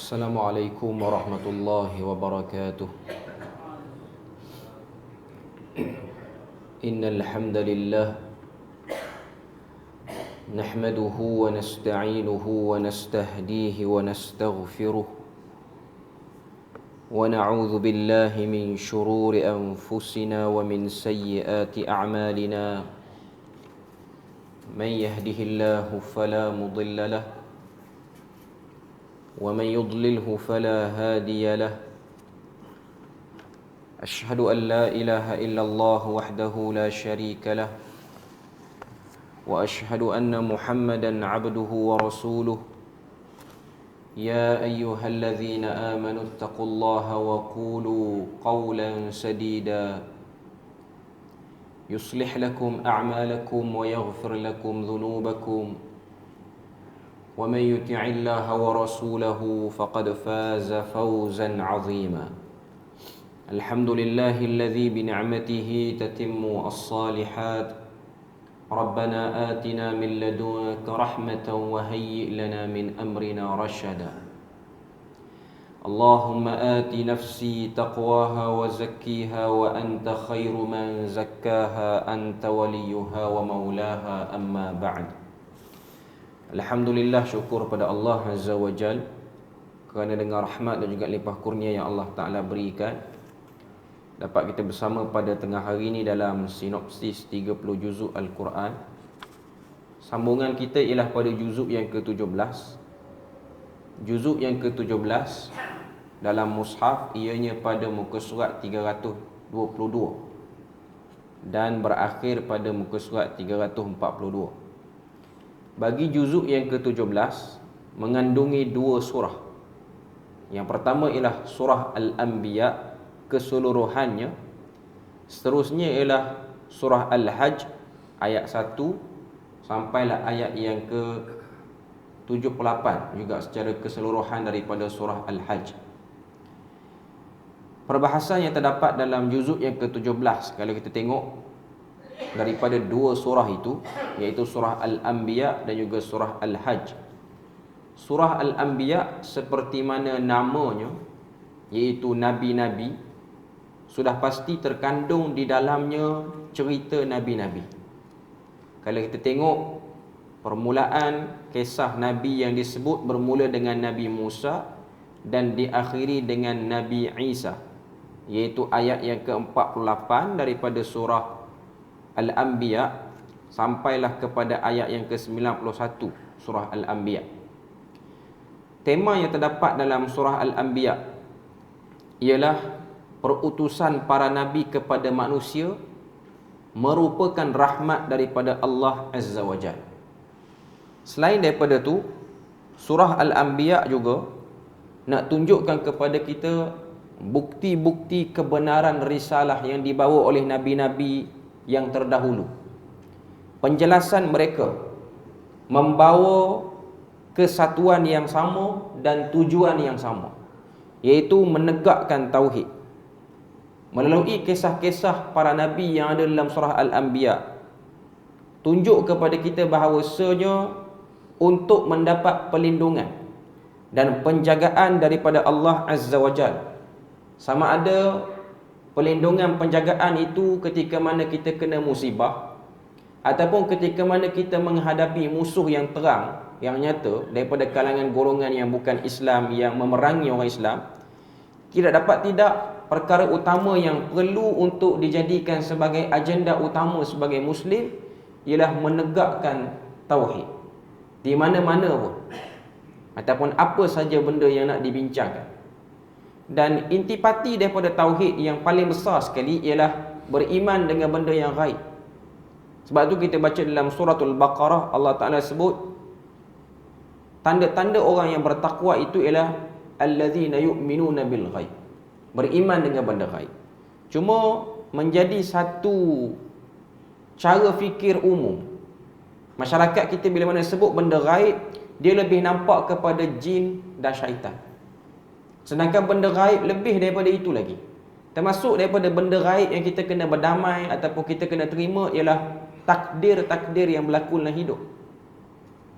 Assalamualaikum warahmatullahi wabarakatuh. Innal hamdalillah nahmaduhu wa nasta'inuhu wa nastahdihi wa nastaghfiruh wa na'udzu billahi min shururi anfusina wa min sayyiati a'malina. Man yahdihillahu fala mudilla lahu ومن يضلله فلا هادي له أشهد أن لا إله إلا الله وحده لا شريك له وأشهد أن محمدا عبده ورسوله يا أيها الذين آمنوا اتقوا الله وقولوا قولا سديدا يصلح لكم أعمالكم ويغفر لكم ذنوبكم ومن يطع الله ورسوله فقد فاز فوزا عظيما. الحمد لله الذي بنعمته تتم الصالحات. ربنا آتنا من لدنك رحمة وهيئ لنا من أمرنا رشدا. اللهم آت نفسي تقواها وزكيها وأنت خير من زكاها أنت وليها ومولاها. أما بعد. Alhamdulillah, syukur pada Allah Azza wa Jal kerana dengan rahmat dan juga limpah kurnia yang Allah Ta'ala berikan, dapat kita bersama pada tengah hari ini dalam sinopsis 30 juzuk Al-Quran. Sambungan kita ialah pada juzuk yang ke-17. Juzuk yang ke-17 dalam mushaf ianya pada muka surat 322 dan berakhir pada muka surat 342. Bagi juzuk yang ke-17 mengandungi dua surah. Yang pertama ialah surah Al-Anbiya keseluruhannya. Seterusnya ialah surah Al-Hajj ayat 1 sampailah ayat yang ke-78 juga secara keseluruhan daripada surah Al-Hajj. Perbahasan yang terdapat dalam juzuk yang ke-17 kalau kita tengok daripada dua surah itu, iaitu surah Al-Anbiya dan juga surah Al-Hajj. Surah Al-Anbiya seperti mana namanya, iaitu Nabi-Nabi, sudah pasti terkandung di dalamnya cerita Nabi-Nabi. Kalau kita tengok permulaan kisah Nabi yang disebut bermula dengan Nabi Musa dan diakhiri dengan Nabi Isa, iaitu ayat yang ke-48 daripada surah Al-Anbiya sampailah kepada ayat yang ke-91 surah Al-Anbiya. Tema yang terdapat dalam surah Al-Anbiya ialah perutusan para nabi kepada manusia merupakan rahmat daripada Allah Azza wa Jalla. Selain daripada tu, surah Al-Anbiya juga nak tunjukkan kepada kita bukti-bukti kebenaran risalah yang dibawa oleh nabi-nabi yang terdahulu. Penjelasan mereka membawa kesatuan yang sama dan tujuan yang sama, iaitu menegakkan tauhid. Melalui kisah-kisah para nabi yang ada dalam surah Al-Anbiya, tunjuk kepada kita bahawasanya untuk mendapat perlindungan dan penjagaan daripada Allah Azza wa Jalla, sama ada perlindungan penjagaan itu ketika mana kita kena musibah ataupun ketika mana kita menghadapi musuh yang terang, yang nyata daripada kalangan golongan yang bukan Islam yang memerangi orang Islam. Tidak dapat tidak, perkara utama yang perlu untuk dijadikan sebagai agenda utama sebagai Muslim ialah menegakkan tauhid di mana-mana pun ataupun apa saja benda yang nak dibincangkan. Dan intipati daripada tauhid yang paling besar sekali ialah beriman dengan benda yang ghaib. Sebab tu kita baca dalam suratul Baqarah, Allah Ta'ala sebut tanda-tanda orang yang bertakwa itu ialah allazina yu'minuna bil ghaib, beriman dengan benda ghaib. Cuma menjadi satu cara fikir umum masyarakat kita bila mana sebut benda ghaib, dia lebih nampak kepada jin dan syaitan. Sedangkan benda gaib lebih daripada itu lagi. Termasuk daripada benda gaib yang kita kena berdamai ataupun kita kena terima ialah takdir-takdir yang berlaku dalam hidup.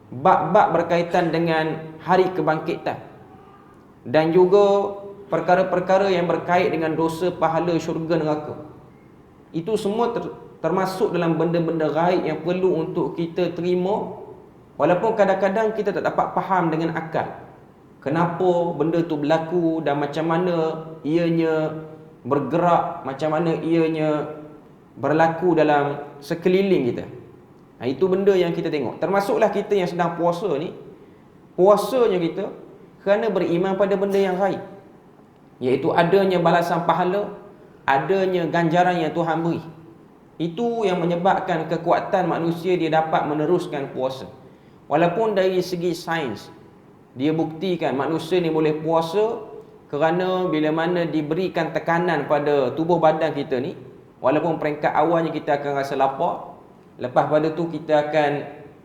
Bab-bab berkaitan dengan hari kebangkitan. dan juga perkara-perkara yang berkait dengan dosa, pahala, syurga, neraka. Itu semua termasuk dalam benda-benda gaib yang perlu untuk kita terima, walaupun kadang-kadang kita tak dapat faham dengan akal kenapa benda tu berlaku dan macam mana ianya bergerak, macam mana ianya berlaku dalam sekeliling kita. Itu benda yang kita tengok. Termasuklah kita yang sedang puasa ni, puasanya kita kerana beriman pada benda yang gaib, iaitu adanya balasan pahala, adanya ganjaran yang Tuhan beri. Itu yang menyebabkan kekuatan manusia dia dapat meneruskan puasa. Walaupun dari segi sains dia buktikan manusia ni boleh puasa kerana bila mana diberikan tekanan pada tubuh badan kita ni, walaupun peringkat awalnya kita akan rasa lapar, lepas pada tu kita akan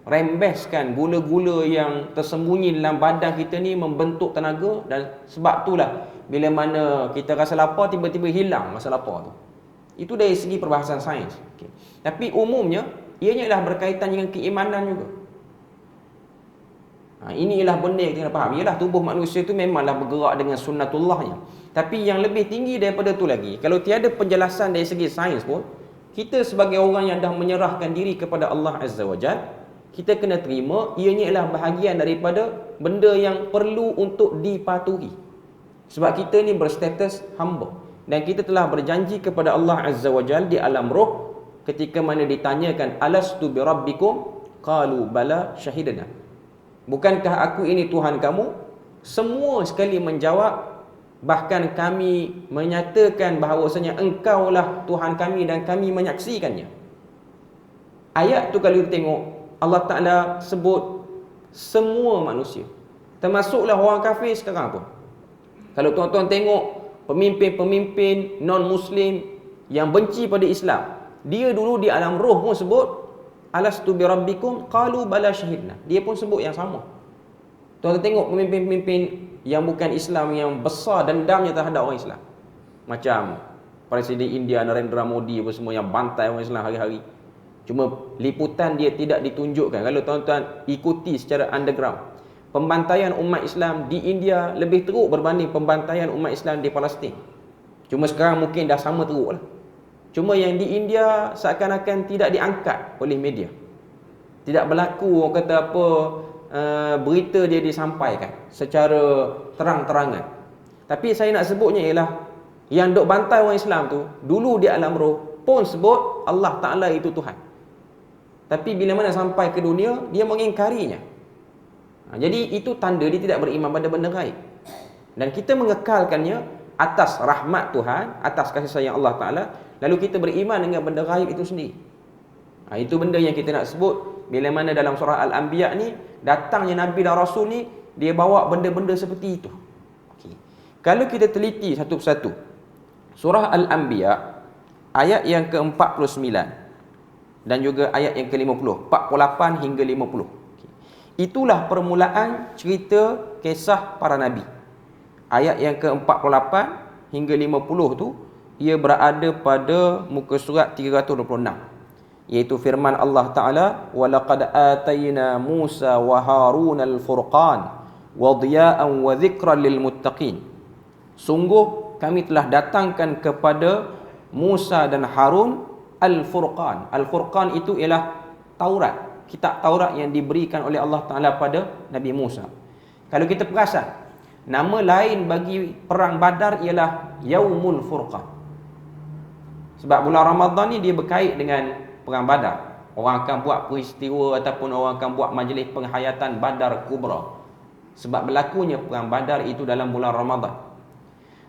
rembeskan gula-gula yang tersembunyi dalam badan kita ni membentuk tenaga, dan sebab itulah bila mana kita rasa lapar tiba-tiba hilang rasa lapar tu. Itu dari segi perbahasan sains. Okay. Tapi umumnya ianya adalah berkaitan dengan keimanan juga. Ini ialah benda yang kita faham. Ialah tubuh manusia itu memanglah bergerak dengan sunnatullahnya. Tapi yang lebih tinggi daripada tu lagi, kalau tiada penjelasan dari segi sains pun, kita sebagai orang yang dah menyerahkan diri kepada Allah Azza wa Jal, kita kena terima ianya ialah bahagian daripada benda yang perlu untuk dipatuhi. Sebab kita ni berstatus hamba, dan kita telah berjanji kepada Allah Azza wa Jal di alam roh ketika mana ditanyakan, alastu bi rabbikum qalu bala syahidana, bukankah aku ini Tuhan kamu? Semua sekali menjawab, bahkan kami menyatakan bahawasanya engkaulah Tuhan kami dan kami menyaksikannya. Ayat tu kalau kita tengok, Allah Ta'ala sebut semua manusia, termasuklah orang kafir sekarang pun. Kalau tuan-tuan tengok pemimpin-pemimpin non-Muslim yang benci pada Islam, dia dulu di alam roh pun sebut alastu bi rabbikum qalu bala syahidna. Dia pun sebut yang sama. Tuan-tuan tengok pemimpin-pemimpin yang bukan Islam yang besar dendamnya terhadap orang Islam, macam Presiden India Narendra Modi apa semua yang bantai orang Islam hari-hari. Cuma liputan dia tidak ditunjukkan. Kalau tuan-tuan ikuti secara underground, pembantaian umat Islam di India lebih teruk berbanding pembantaian umat Islam di Palestin. Cuma sekarang mungkin dah sama teruk lah. Cuma yang di India seakan-akan tidak diangkat oleh media. Tidak berlaku orang kata apa, berita dia disampaikan secara terang-terangan. Tapi saya nak sebutnya ialah yang duk bantai orang Islam tu dulu di alam roh pun sebut Allah Ta'ala itu Tuhan. Tapi bila mana sampai ke dunia, dia mengingkarinya. Jadi itu tanda dia tidak beriman pada benda gaib. Dan kita mengekalkannya atas rahmat Tuhan, atas kasih sayang Allah Ta'ala, lalu kita beriman dengan benda gaib itu sendiri. Itu benda yang kita nak sebut bila mana dalam surah Al-Anbiya ni, datangnya Nabi dan Rasul ni, dia bawa benda-benda seperti itu. Okay. Kalau kita teliti satu persatu, surah Al-Anbiya ayat yang ke-49 dan juga ayat yang ke-50, 48 hingga 50. Itulah permulaan cerita kisah para Nabi. Ayat yang ke-48 hingga 50 tu, ia berada pada muka surat 326, iaitu firman Allah Ta'ala, وَلَقَدْ آتَيْنَا مُوسَى وَهَارُونَ الْفُرْقَانِ وَضِيَاءً وَذِكْرًا لِلْمُتَّقِينَ. Sungguh kami telah datangkan kepada Musa dan Harun Al-Furqan. Al-Furqan itu ialah Taurat, kitab Taurat yang diberikan oleh Allah Ta'ala pada Nabi Musa. Kalau kita perasan, nama lain bagi perang Badar ialah Yaumul Furqan. Sebab bulan Ramadan ni dia berkait dengan perang Badar. Orang akan buat peristiwa ataupun orang akan buat majlis penghayatan Badar Kubra. Sebab berlakunya perang Badar itu dalam bulan Ramadan.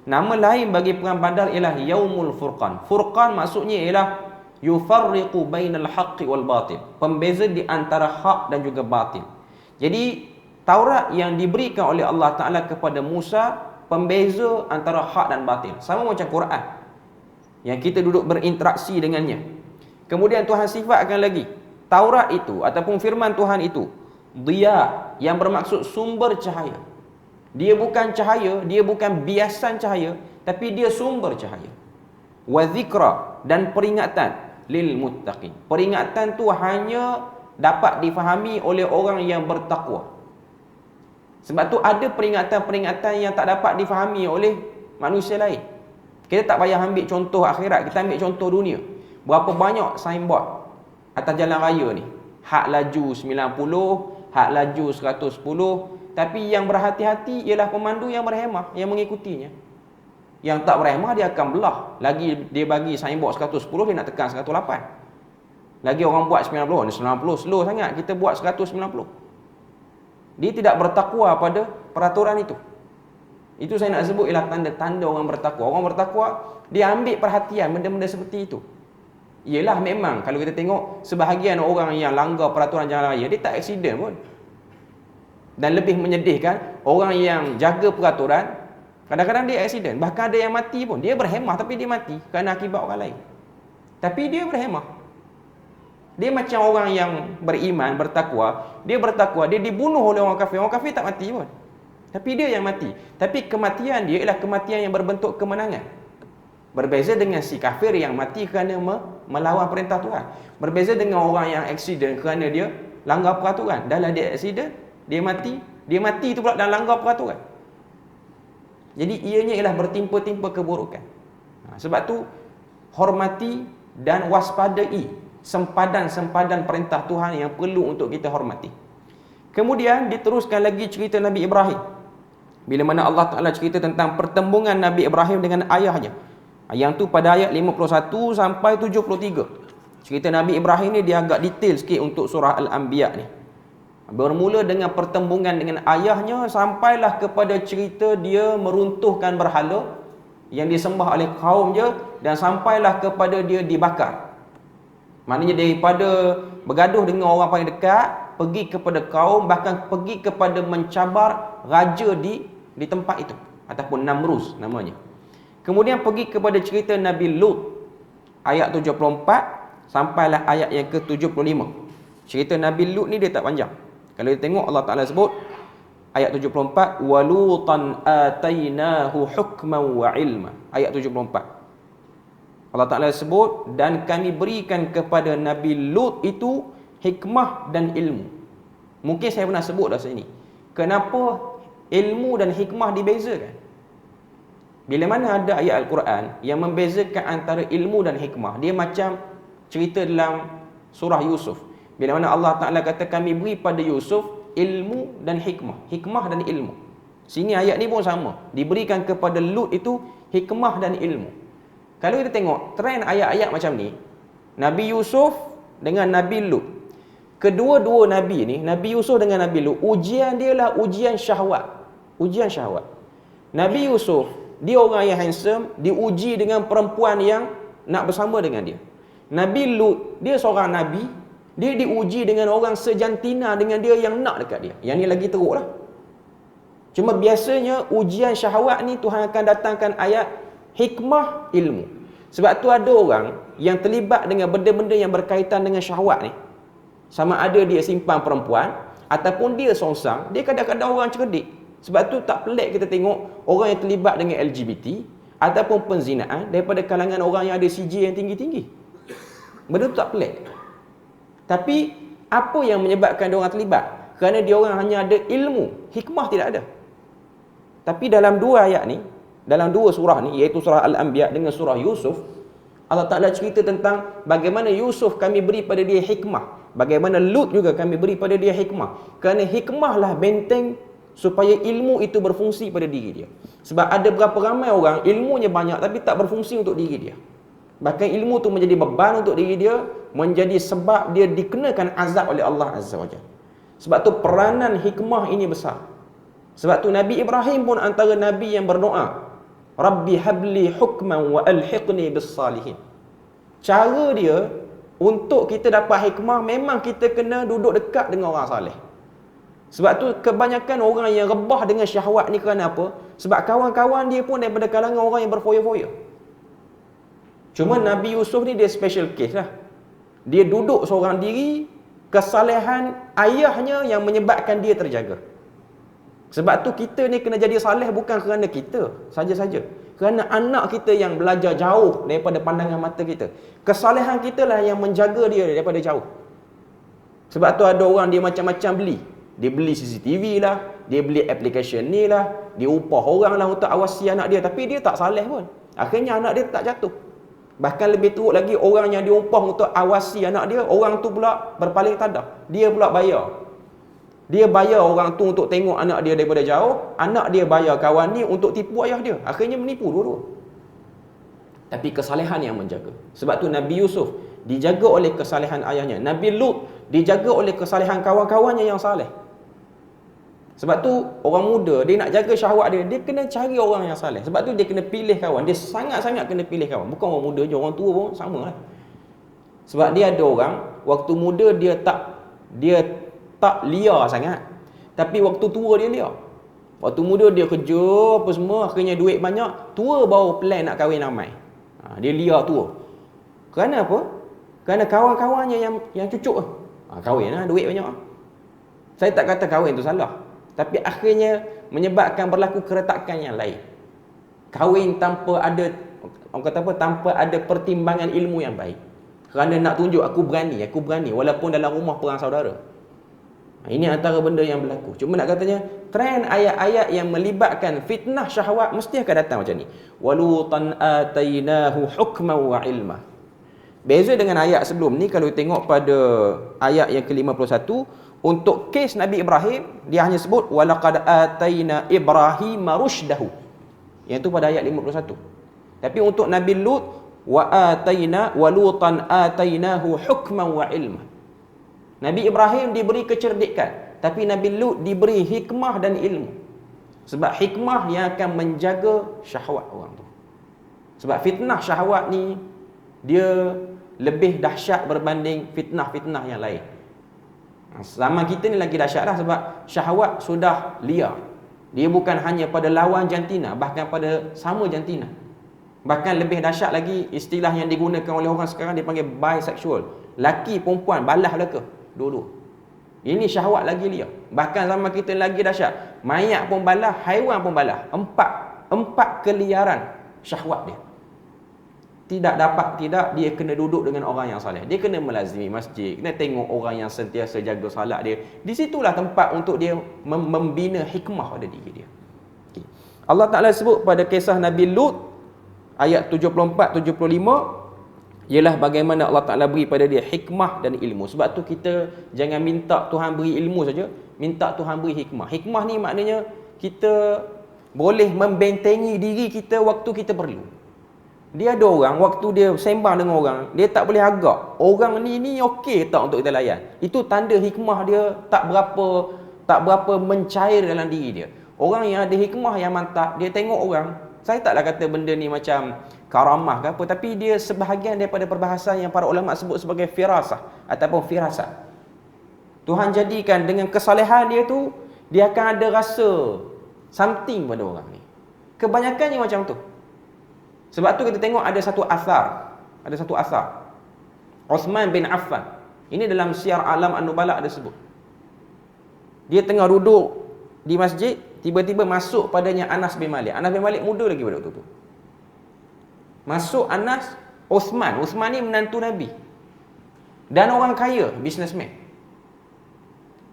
Nama lain bagi perang Badar ialah Yaumul Furqan. Furqan maksudnya ialah yufarriqu bainal haqqi wal batil, pembeza di antara hak dan juga batil. Jadi Taurat yang diberikan oleh Allah Ta'ala kepada Musa, pembeza antara hak dan batil. Sama macam Quran yang kita duduk berinteraksi dengannya. Kemudian Tuhan sifatkan lagi Taurat itu ataupun firman Tuhan itu Diya, yang bermaksud sumber cahaya. Dia bukan cahaya, dia bukan biasan cahaya, tapi dia sumber cahaya. Wa zikra, dan peringatan lil muttaqin. Peringatan tu hanya dapat difahami oleh orang yang bertakwa. Sebab tu ada peringatan-peringatan yang tak dapat difahami oleh manusia lain. Kita tak payah ambil contoh akhirat, kita ambil contoh dunia. Berapa banyak signboard atas jalan raya ni, had laju 90, had laju 110, tapi yang berhati-hati ialah pemandu yang berhemah, yang mengikutinya. Yang tak berhemah dia akan belah. Lagi dia bagi signboard 110, dia nak tekan 108. Lagi orang buat 90, ni 90 slow sangat, kita buat 190. Dia tidak bertakwa pada peraturan itu. Itu saya nak sebut ialah tanda-tanda orang bertakwa. Orang bertakwa, dia ambil perhatian benda-benda seperti itu. Ialah memang kalau kita tengok sebahagian orang yang langgar peraturan jalan raya, dia tak aksiden pun. Dan lebih menyedihkan, orang yang jaga peraturan, kadang-kadang dia aksiden. Bahkan ada yang mati pun. Dia berhemah tapi dia mati kerana akibat orang lain. Tapi dia berhemah. Dia macam orang yang beriman, bertakwa. Dia bertakwa, dia dibunuh oleh orang kafir. Orang kafir tak mati pun. Tapi dia yang mati. Tapi kematian dia ialah kematian yang berbentuk kemenangan. Berbeza dengan si kafir yang mati kerana melawan perintah Tuhan. Berbeza dengan orang yang aksiden kerana dia langgar peraturan. Dalam dia aksiden, dia mati itu pula dalam langgar peraturan. Jadi ianya ialah bertimpa-timpa keburukan. Sebab tu hormati dan waspadai sempadan-sempadan perintah Tuhan yang perlu untuk kita hormati. Kemudian diteruskan lagi cerita Nabi Ibrahim. Bila mana Allah Ta'ala cerita tentang pertembungan Nabi Ibrahim dengan ayahnya. Yang tu pada ayat 51 sampai 73. Cerita Nabi Ibrahim ni dia agak detail sikit untuk surah Al-Anbiya ni. Bermula dengan pertembungan dengan ayahnya sampailah kepada cerita dia meruntuhkan berhala yang disembah oleh kaum dia, dan sampailah kepada dia dibakar. Maknanya daripada bergaduh dengan orang paling dekat, pergi kepada kaum, bahkan pergi kepada mencabar raja di tempat itu, ataupun Namrus namanya. Kemudian pergi kepada cerita Nabi Lut, ayat 74 sampailah ayat yang ke-75. Cerita Nabi Lut ni dia tak panjang. Kalau kita tengok Allah Ta'ala sebut ayat 74, walutan atainahu hukman wa ilma. Ayat 74 Allah Ta'ala sebut, dan kami berikan kepada Nabi Lut itu hikmah dan ilmu. Mungkin saya pernah sebut dah sini. Kenapa ilmu dan hikmah dibezakan? Bila mana ada ayat Al-Quran yang membezakan antara ilmu dan hikmah, dia macam cerita dalam surah Yusuf. Bila mana Allah Ta'ala kata kami beri pada Yusuf ilmu dan hikmah. Hikmah dan ilmu. Sini ayat ni pun sama. Diberikan kepada Lut itu hikmah dan ilmu. Kalau kita tengok trend ayat-ayat macam ni, Nabi Yusuf dengan Nabi Lut, kedua-dua Nabi ni, Nabi Yusuf dengan Nabi Lut, ujian dia lah ujian syahwat. Ujian syahwat. Nabi Yusuf, dia orang yang handsome, diuji dengan perempuan yang nak bersama dengan dia. Nabi Lut, dia seorang Nabi, dia diuji dengan orang sejantina dengan dia yang nak dekat dia. Yang ni lagi teruk lah. Cuma biasanya ujian syahwat ni Tuhan akan datangkan ayat hikmah ilmu. Sebab tu ada orang yang terlibat dengan benda-benda yang berkaitan dengan syahwat ni. Sama ada dia simpan perempuan ataupun dia songsang, dia kadang-kadang orang cerdik. Sebab tu tak pelik kita tengok orang yang terlibat dengan LGBT ataupun penzinaan daripada kalangan orang yang ada CJ yang tinggi-tinggi. Benda tu tak pelik. Tapi apa yang menyebabkan dia orang terlibat? Kerana dia orang hanya ada ilmu, hikmah tidak ada. Tapi dalam dua ayat ni, dalam dua surah ni, iaitu surah Al-Anbiya dengan surah Yusuf, Allah Ta'ala cerita tentang bagaimana Yusuf kami beri pada dia hikmah, bagaimana Lut juga kami beri pada dia hikmah. Kerana hikmahlah benteng supaya ilmu itu berfungsi pada diri dia. Sebab ada berapa ramai orang ilmunya banyak tapi tak berfungsi untuk diri dia. Bahkan ilmu tu menjadi beban untuk diri dia, menjadi sebab dia dikenakan azab oleh Allah Azza wa Jalla. Sebab tu peranan hikmah ini besar. Sebab tu Nabi Ibrahim pun antara Nabi yang berdoa, Rabbi habli hukman wa alhiqni bis salihin. Cara dia untuk kita dapat hikmah, memang kita kena duduk dekat dengan orang saleh. Sebab tu kebanyakan orang yang rebah dengan syahwat ni kerana apa? Sebab kawan-kawan dia pun daripada kalangan orang yang berfoya-foya. Cuma Nabi Yusuf ni dia special case lah. Dia duduk seorang diri, kesalehan ayahnya yang menyebabkan dia terjaga. Sebab tu kita ni kena jadi saleh bukan kerana kita saja-saja. Kerana anak kita yang belajar jauh daripada pandangan mata kita. Kesalehan kita lah yang menjaga dia daripada jauh. Sebab tu ada orang dia macam-macam beli. Dia beli CCTV lah, dia beli application ni lah, dia upah orang lah untuk awasi anak dia, tapi dia tak saleh pun. Akhirnya anak dia tak jatuh. Bahkan lebih teruk lagi, orang yang dia upah untuk awasi anak dia, orang tu pula berpaling tadah. Dia pula bayar. Dia bayar orang tu untuk tengok anak dia daripada jauh, anak dia bayar kawan ni untuk tipu ayah dia. Akhirnya menipu dua-dua. Tapi kesalehan yang menjaga. Sebab tu Nabi Yusuf dijaga oleh kesalehan ayahnya. Nabi Lut dijaga oleh kesalehan kawan-kawannya yang saleh. Sebab tu orang muda, dia nak jaga syahwat dia, dia kena cari orang yang saleh. Sebab tu dia kena pilih kawan. Dia sangat-sangat kena pilih kawan. Bukan orang muda je, orang tua pun sama lah. Sebab dia ada orang, waktu muda dia tak liar sangat, tapi waktu tua dia liar. Waktu muda dia kerja apa semua, akhirnya duit banyak, tua baru plan nak kahwin ramai. Dia liar tua. Kerana apa? Kerana kawan-kawannya yang cucuk. Kahwin lah, duit banyak. Saya tak kata kahwin tu salah, tapi akhirnya menyebabkan berlaku keretakan yang lain. Kahwin tanpa ada, orang kata apa, tanpa ada pertimbangan ilmu yang baik. Kerana nak tunjuk aku berani walaupun dalam rumah perang saudara. Ini antara benda yang berlaku. Cuma nak katanya, trend ayat-ayat yang melibatkan fitnah syahwat mesti akan datang macam ni. Walutan atainahu hukman wa ilma. Beza dengan ayat sebelum ni, kalau tengok pada ayat yang ke-51, untuk kes Nabi Ibrahim, dia hanya sebut walaqad ataina Ibrahima rusydahu. Yang tu pada ayat 51. Tapi untuk Nabi Lut, walutan atainahu hukman wa ilma. Nabi Ibrahim diberi kecerdikan, tapi Nabi Lut diberi hikmah dan ilmu. Sebab hikmah yang akan menjaga syahwat orang tu. Sebab fitnah syahwat ni, dia lebih dahsyat berbanding fitnah-fitnah yang lain. Zaman kita ni lagi dahsyat lah, sebab syahwat sudah liar. Dia bukan hanya pada lawan jantina, bahkan pada sama jantina. Bahkan lebih dahsyat lagi, istilah yang digunakan oleh orang sekarang, dia panggil bisexual. Laki perempuan balah belaka, dua-dua. Ini syahwat lagi liar. Bahkan zaman kita lagi dahsyat, mayat pun balah, haiwan pun balah. Empat keliaran syahwat dia. Tidak, dia kena duduk dengan orang yang saleh. Dia kena melazimi masjid, kena tengok orang yang sentiasa jaga salat dia. Di situlah tempat untuk dia membina hikmah pada diri dia. Okay. Allah Ta'ala sebut pada kisah Nabi Lut ayat 74-75, ialah bagaimana Allah Ta'ala beri pada dia hikmah dan ilmu. Sebab tu kita jangan minta Tuhan beri ilmu saja, minta Tuhan beri hikmah. Hikmah ni maknanya kita boleh membentengi diri kita waktu kita perlu. Dia ada orang, waktu dia sembang dengan orang, dia tak boleh agak. Orang ni okey tak untuk kita layan. Itu tanda hikmah dia tak berapa mencair dalam diri dia. Orang yang ada hikmah yang mantap, dia tengok orang. Saya taklah kata benda ni macam karamah ke apa, tapi dia sebahagian daripada perbahasan yang para ulama sebut sebagai firasah ataupun firasat. Tuhan jadikan dengan kesalehan dia tu, dia akan ada rasa something pada orang ni. Kebanyakannya macam tu. Sebab tu kita tengok ada satu asar. Uthman bin Affan. Ini dalam Syiar Alam An-Nubala ada sebut. Dia tengah duduk di masjid, tiba-tiba masuk padanya Anas bin Malik. Anas bin Malik muda lagi pada waktu tu. Masuk Anas, Uthman ni menantu Nabi. Dan orang kaya, businessman.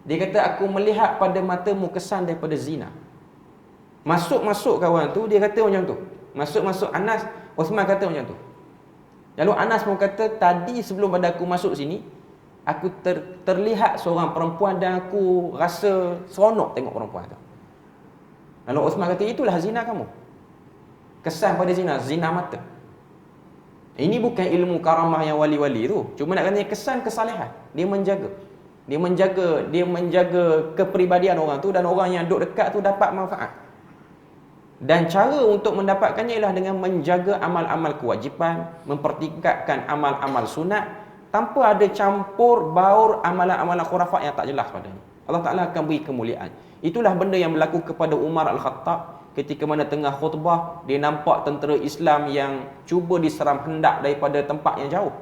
Dia kata, aku melihat pada matamu kesan daripada zina. Masuk kawan tu, dia kata macam tu. Masuk Anas, Uthman kata macam tu. Lalu Anas pun kata, tadi sebelum pada aku masuk sini, aku terlihat seorang perempuan dan aku rasa seronok tengok perempuan tu. Lalu Uthman kata, itulah zina kamu. Kesan pada zina mata. Ini bukan ilmu karamah yang wali-wali tu. Cuma nak kata kesan kesalehan. Dia menjaga kepribadian orang tu, dan orang yang duduk dekat tu dapat manfaat. Dan cara untuk mendapatkannya ialah dengan menjaga amal-amal kewajipan, mempertingkatkan amal-amal sunat, tanpa ada campur baur amalan-amalan khurafat yang tak jelas padanya. Allah Ta'ala akan beri kemuliaan. Itulah benda yang berlaku kepada Umar Al-Khattab ketika mana tengah khutbah, dia nampak tentera Islam yang cuba diseram hendak daripada tempat yang jauh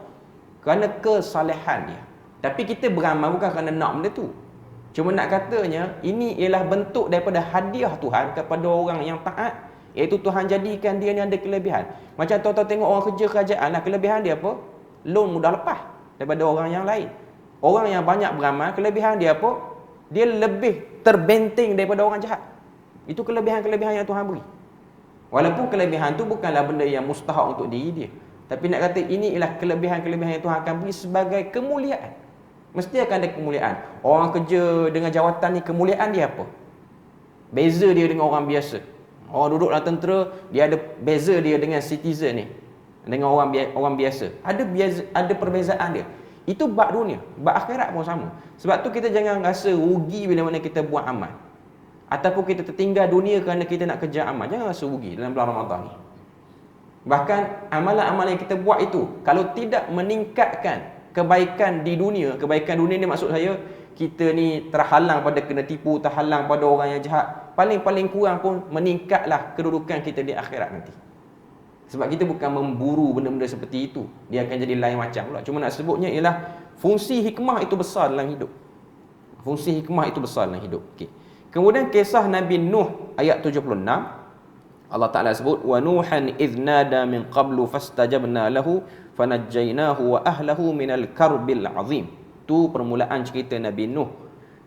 kerana kesalehan dia. Tapi kita beramal bukan kerana nak benda tu. Cuma nak katanya, ini ialah bentuk daripada hadiah Tuhan kepada orang yang taat, iaitu Tuhan jadikan dia ni ada kelebihan. Macam tuan-tuan tengok orang kerja kerajaan, kelebihan dia apa? Loan mudah lepas daripada orang yang lain. Orang yang banyak beramal, kelebihan dia apa? Dia lebih terbenteng daripada orang jahat. Itu kelebihan-kelebihan yang Tuhan beri. Walaupun kelebihan tu bukanlah benda yang mustahak untuk diri dia, tapi nak kata ini ialah kelebihan-kelebihan yang Tuhan akan beri sebagai kemuliaan. Mesti akan ada kemuliaan. Orang kerja dengan jawatan ni, kemuliaan dia apa? Beza dia dengan orang biasa. Orang duduk dalam tentera, dia ada beza dia dengan citizen ni, dengan orang biasa. Ada perbezaan dia. Itu bab dunia, bab akhirat pun sama. Sebab tu kita jangan rasa rugi bila mana kita buat amal, ataupun kita tertinggal dunia kerana kita nak kejar amal. Jangan rasa rugi dalam bulan Ramadan ni. Bahkan amalan-amalan yang kita buat itu, kalau tidak meningkatkan kebaikan di dunia, kebaikan dunia ni maksud saya, kita ni terhalang pada kena tipu, terhalang pada orang yang jahat, paling-paling kurang pun meningkatlah kedudukan kita di akhirat nanti. Sebab kita bukan memburu benda-benda seperti itu. Dia akan jadi lain macam pula. Cuma nak sebutnya ialah fungsi hikmah itu besar dalam hidup. Fungsi hikmah itu besar dalam hidup. Okay. Kemudian kisah Nabi Nuh ayat 76. Allah Ta'ala sebut, wa nuhan idh nada min qablu fastajabna lahu fanajjaynahu wa ahlahu minal karbil azim. Itu permulaan cerita Nabi Nuh.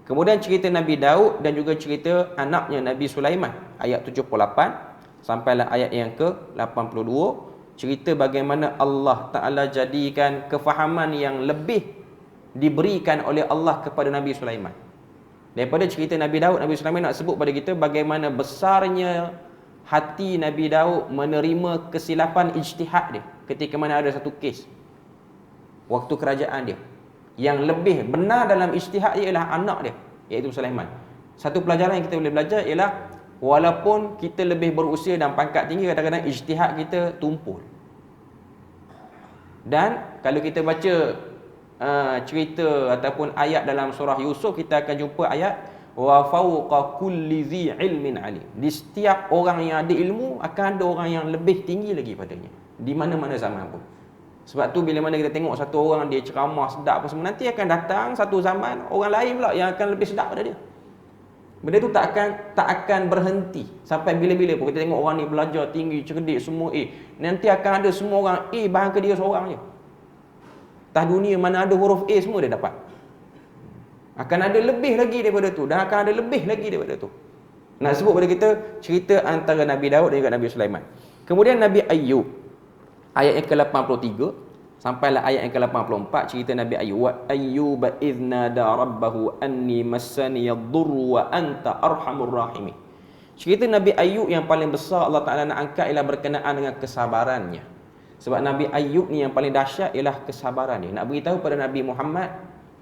Kemudian cerita Nabi Daud dan juga cerita anaknya Nabi Sulaiman ayat 78 sampailah ayat yang ke-82, cerita bagaimana Allah Ta'ala jadikan kefahaman yang lebih diberikan oleh Allah kepada Nabi Sulaiman. Daripada cerita Nabi Daud, Nabi Sulaiman nak sebut pada kita bagaimana besarnya hati Nabi Daud menerima kesilapan ijtihad dia ketika mana ada satu kes waktu kerajaan dia. Yang lebih benar dalam ijtihad dia ialah anak dia, iaitu Sulaiman. Satu pelajaran yang kita boleh belajar ialah walaupun kita lebih berusia dan pangkat tinggi, kadang-kadang ijtihad kita tumpul. Dan kalau kita baca cerita ataupun ayat dalam surah Yusuf, kita akan jumpa ayat wa fawqa kulli dhi ilmin alim. Di setiap orang yang ada ilmu akan ada orang yang lebih tinggi lagi padanya, di mana-mana zaman pun. Sebab tu bila mana kita tengok satu orang dia ceramah sedap apa semua, nanti akan datang satu zaman orang lain pula yang akan lebih sedap pada dia. Benda tu tak akan berhenti sampai bila-bila pun. Kita tengok orang ni belajar tinggi, cerdik, semua A. Nanti akan ada semua orang A, bahkan dia seorang je. Atas dunia mana ada huruf A semua dia dapat. Akan ada lebih lagi daripada tu, dan akan ada lebih lagi daripada tu. Nak sebut pada kita cerita antara Nabi Daud dan juga Nabi Sulaiman. Kemudian Nabi Ayub ayat yang ke-83 sampailah ayat yang ke-84, cerita Nabi Ayub. Wa ayyuba idh nada rabbahu anni massani yadhurru wa anta arhamur rahimin. Cerita Nabi Ayub yang paling besar Allah Ta'ala nak angkat ialah berkenaan dengan kesabarannya. Sebab Nabi Ayub ni yang paling dahsyat ialah kesabaran dia. Nak beritahu pada Nabi Muhammad,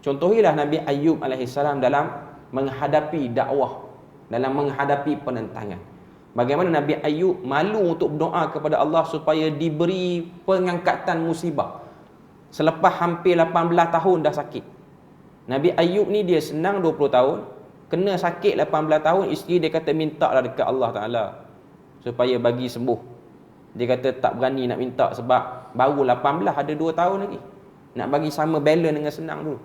contohilah Nabi Ayub alaihissalam dalam menghadapi dakwah, dalam menghadapi penentangan. Bagaimana Nabi Ayub malu untuk berdoa kepada Allah supaya diberi pengangkatan musibah. Selepas hampir 18 tahun dah sakit. Nabi Ayub ni dia senang 20 tahun, kena sakit 18 tahun, isteri dia kata mintalah dekat Allah Ta'ala supaya bagi sembuh. Dia kata tak berani nak minta sebab baru 18, ada 2 tahun lagi. Nak bagi sama balance dengan senang dulu.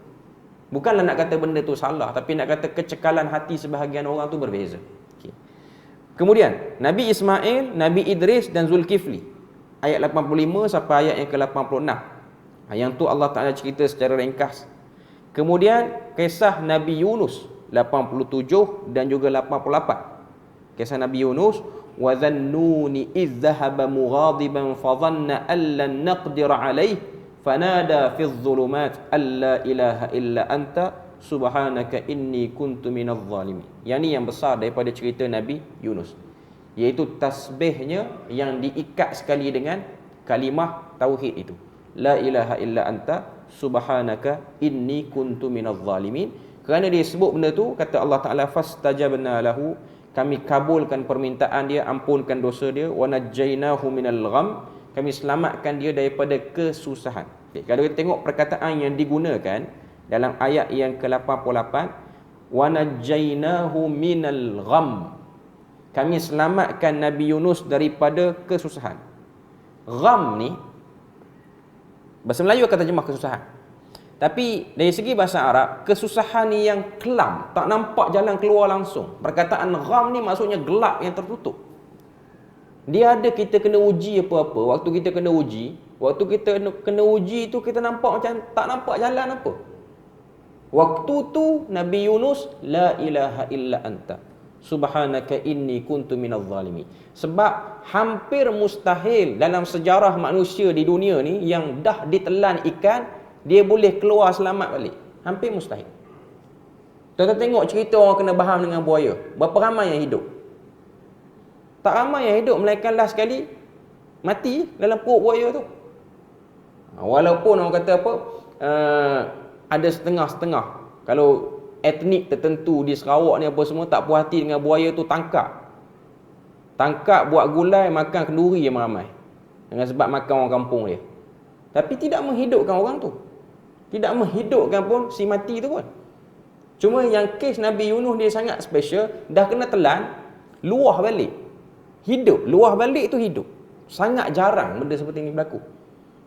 Bukanlah nak kata benda tu salah, tapi nak kata kecekalan hati sebahagian orang tu berbeza. Okay. Kemudian Nabi Ismail, Nabi Idris dan Zulkifli ayat 85 sampai ayat yang ke-86. Yang tu Allah Ta'ala cerita secara ringkas. Kemudian kisah Nabi Yunus 87 dan juga 88. Kisah Nabi Yunus, wa dhannuni idh dhahaba mughadiban fa dhanna an lan naqdir alayhi fanada fi adh-dhulumat alla ilaha illa anta subhanaka inni kuntu minadh zalimin. Yang ni yang besar daripada cerita Nabi Yunus, iaitu tasbihnya yang diikat sekali dengan kalimah tauhid itu, la ilaha illa anta subhanaka inni kuntu minadh zalimin. Kerana dia sebut benda tu, kata Allah Ta'ala fastajabna lahu, kami kabulkan permintaan dia, ampunkan dosa dia, wa najjaynahu minal gham, kami selamatkan dia daripada kesusahan. Okay, kalau kita tengok perkataan yang digunakan dalam ayat yang ke-88, wa najjaynahu minal gham, kami selamatkan Nabi Yunus daripada kesusahan. Gham ni bahasa Melayu akan terjemah kesusahan, tapi dari segi bahasa Arab, kesusahan ni yang kelam, tak nampak jalan keluar langsung. Perkataan gham ni maksudnya gelap yang tertutup. Dia ada kita kena uji apa-apa, waktu kita kena uji tu kita nampak macam tak nampak jalan apa. Waktu tu Nabi Yunus, la ilaha illa anta subhanaka inni kuntu minadh zalimin. Sebab hampir mustahil dalam sejarah manusia di dunia ni yang dah ditelan ikan, dia boleh keluar selamat balik. Hampir mustahil. Tuan-tuan tengok cerita orang kena baham dengan buaya. Berapa ramai yang hidup? Tak ramai yang hidup, melainkan last sekali mati dalam perut buaya tu. Walaupun orang kata apa, ada setengah-setengah. Kalau etnik tertentu di Sarawak ni apa semua tak puas hati dengan buaya tu, tangkap, buat gulai, makan kenduri yang ramai, dengan sebab makan orang kampung dia. Tapi tidak menghidupkan orang tu, tidak menghidupkan pun si mati tu pun. Cuma yang kes Nabi Yunus dia sangat special. Dah kena telan, luah balik, hidup. Luah balik tu hidup. Sangat jarang benda seperti ini berlaku.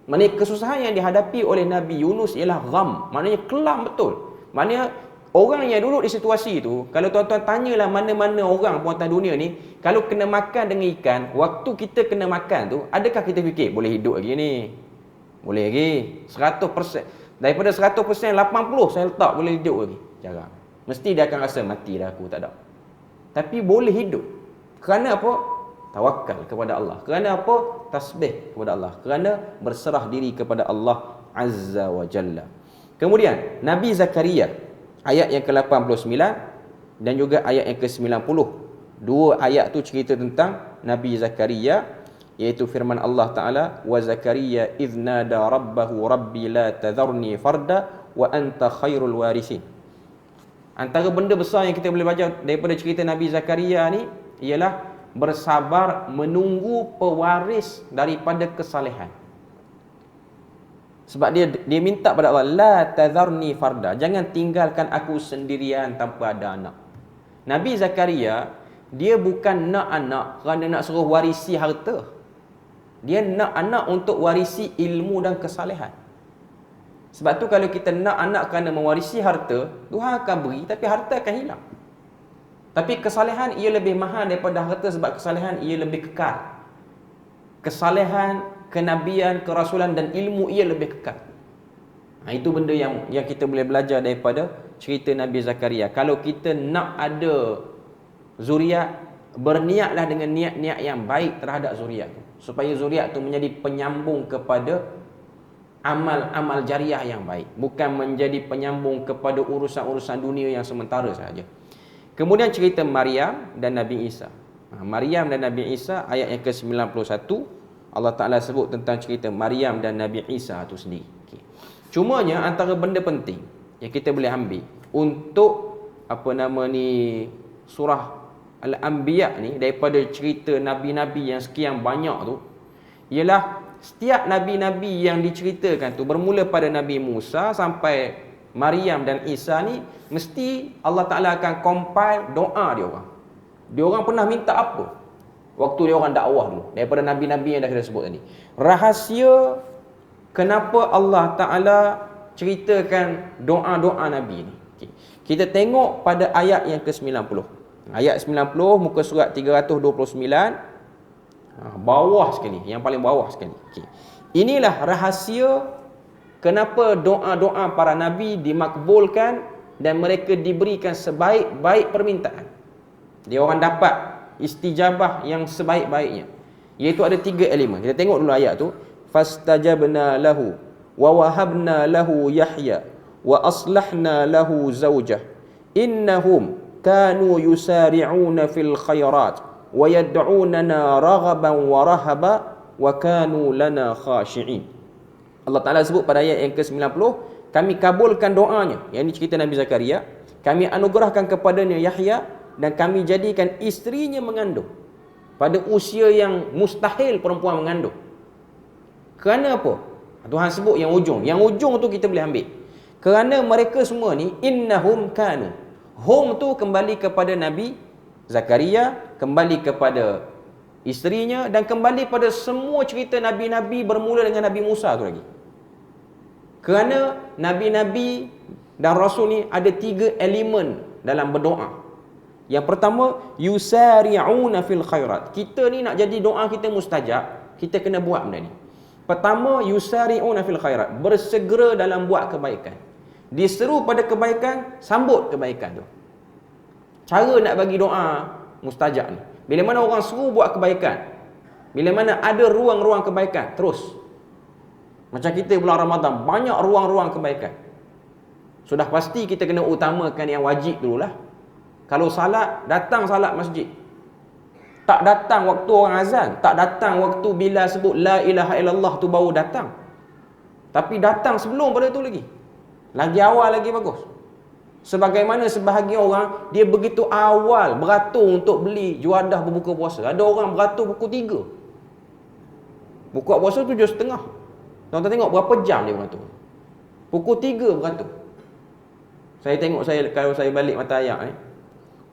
Maknanya kesusahan yang dihadapi oleh Nabi Yunus ialah gham, maknanya kelam betul. Maknanya orang yang duduk di situasi itu, kalau tuan-tuan tanyalah mana-mana orang pun atas dunia ni, kalau kena makan dengan ikan, waktu kita kena makan tu, adakah kita fikir boleh hidup lagi ni? Boleh lagi 100%. Daripada 100%, 80 saya letak boleh hidup lagi. Jarang. Mesti dia akan rasa mati dah aku, tak ada. Tapi boleh hidup. Kerana apa? Tawakal kepada Allah. Kerana apa? Tasbih kepada Allah. Kerana berserah diri kepada Allah Azza wa Jalla. Kemudian Nabi Zakaria, ayat yang ke-89 dan juga ayat yang ke-90. Dua ayat tu cerita tentang Nabi Zakaria, iaitu firman Allah Ta'ala, wa Zakaria idh nada rabbahu rabbi la tadharni farda wa anta khairul warisin. Antara benda besar yang kita boleh baca daripada cerita Nabi Zakaria ni ialah bersabar menunggu pewaris daripada kesalehan. Sebab dia minta pada Allah, la tadharni farda, jangan tinggalkan aku sendirian tanpa ada anak. Nabi Zakaria, dia bukan nak anak kerana nak suruh warisi harta. Dia nak anak untuk warisi ilmu dan kesalehan. Sebab tu kalau kita nak anak kerana mewarisi harta, Tuhan akan beri tapi harta akan hilang. Tapi kesalehan ia lebih mahal daripada harta, sebab kesalehan ia lebih kekal. Kesalehan, kenabian, kerasulan dan ilmu ia lebih kekal. Itu benda yang kita boleh belajar daripada cerita Nabi Zakaria. Kalau kita nak ada zuriat, berniatlah dengan niat-niat yang baik terhadap zuriat tu, supaya zuriat tu menjadi penyambung kepada amal-amal jariah yang baik, bukan menjadi penyambung kepada urusan-urusan dunia yang sementara sahaja. Kemudian cerita Maryam dan Nabi Isa. Maryam dan Nabi Isa, ayat yang ke-91, Allah Ta'ala sebut tentang cerita Maryam dan Nabi Isa itu sendiri. Cumanya antara benda penting yang kita boleh ambil untuk surah Al-Anbiya ni, daripada cerita Nabi-Nabi yang sekian banyak tu, ialah setiap Nabi-Nabi yang diceritakan tu, bermula pada Nabi Musa sampai Maryam dan Isa ni, mesti Allah Ta'ala akan compile doa dia orang. Dia orang pernah minta apa waktu dia orang dakwah dulu, daripada Nabi-Nabi yang dah kita sebut tadi. Rahsia kenapa Allah Ta'ala ceritakan doa-doa Nabi ni, kita tengok pada ayat yang ke-90. Ayat 90, muka surat 329, bawah sekali, yang paling bawah sekali. Inilah rahsia kenapa doa-doa para Nabi dimakbulkan dan mereka diberikan sebaik-baik permintaan. Dia orang dapat istijabah yang sebaik-baiknya. Iaitu ada 3 elemen. Kita tengok dulu ayat tu. Fastajabna lahu wa wahabna lahu Yahya wa aslahna lahu zawjah innahum kanu yusari'una fil khairat wa yad'unana raghaban wa rahaba wa kanu lana khashi'in. Allah Ta'ala sebut pada ayat yang ke-90, kami kabulkan doanya, yang ini cerita Nabi Zakaria, kami anugerahkan kepadanya Yahya dan kami jadikan isterinya mengandung pada usia yang mustahil perempuan mengandung. Kerana apa? Tuhan sebut yang ujung. Yang ujung tu kita boleh ambil. Kerana mereka semua ni, innahum kanu. Hum tu kembali kepada Nabi Zakaria, kembali kepada isterinya, dan kembali pada semua cerita Nabi-Nabi bermula dengan Nabi Musa tu lagi. Kerana Nabi-Nabi dan Rasul ni ada 3 elemen dalam berdoa. Yang pertama, yusari'una fil khairat. Kita ni nak jadi doa kita mustajab, kita kena buat benda ni. Pertama, yusari'una fil khairat, bersegera dalam buat kebaikan. Diseru pada kebaikan, sambut kebaikan tu. Cara nak bagi doa mustajab ni. Bila mana orang seru buat kebaikan, bila mana ada ruang-ruang kebaikan, terus. Macam kita bulan Ramadan, banyak ruang-ruang kebaikan. Sudah pasti kita kena utamakan yang wajib dululah. Kalau salat, datang salat masjid. Tak datang waktu orang azan, tak datang waktu bila sebut la ilaha illallah tu baru datang. Tapi datang sebelum pada tu lagi. Lagi awal lagi bagus. Sebagaimana sebahagian orang, dia begitu awal beratur untuk beli juadah berbuka puasa. Ada orang beratur pukul 3. Buka puasa 7.30. Tuan-tuan tengok berapa jam dia beratur. Pukul 3 beratur. Saya tengok, kalau saya balik mata ayak ni,